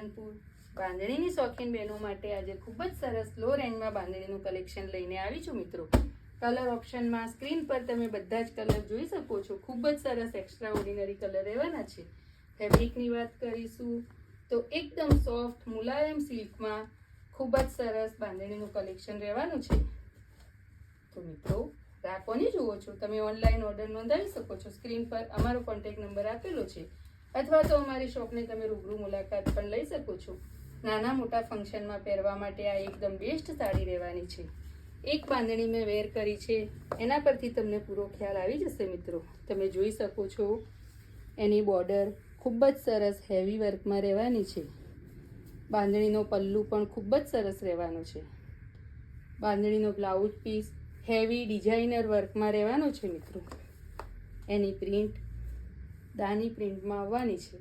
બાંધણીની શોખીન બહેનો માટે આજે ખૂબ જ સરસ લો રેન્જમાં બાંધણીનું કલેક્શન લઈને આવી છું મિત્રો. કલર ઓપ્શનમાં સ્ક્રીન પર તમે બધા જ કલર જોઈ શકો છો. ખૂબ જ સરસ એક્સ્ટ્રા ઓર્ડિનરી કલર રહેવાના છે. ફેબ્રિકની વાત કરીશું તો એકદમ સોફ્ટ મુલાયમ સિલ્કમાં ખૂબ જ સરસ બાંધણીનું કલેક્શન રહેવાનું છે. તો મિત્રો રાહ કોની જુઓ છો? તમે ઓનલાઈન ઓર્ડર નોંધાવી શકો છો. સ્ક્રીન પર અમારો કોન્ટેક્ટ નંબર આપેલો છે, અથવા તો અમારી શોપને તમે રૂબરૂ મુલાકાત પણ લઈ શકો છો. નાના મોટા ફંક્શનમાં પહેરવા માટે આ એકદમ બેસ્ટ સાડી રહેવાની છે. એક બાંધણી મેં વેર કરી છે, એના પરથી તમને પૂરો ખ્યાલ આવી જશે મિત્રો. તમે જોઈ શકો છો એની બોર્ડર ખૂબ જ સરસ હેવી વર્કમાં રહેવાની છે. બાંધણીનો પલ્લુ પણ ખૂબ જ સરસ રહેવાનો છે. બાંધણીનો બ્લાઉઝ પીસ હેવી ડિઝાઇનર વર્કમાં રહેવાનો છે મિત્રો. એની પ્રિન્ટ દાની પ્રિન્ટમાં આવવાની છે.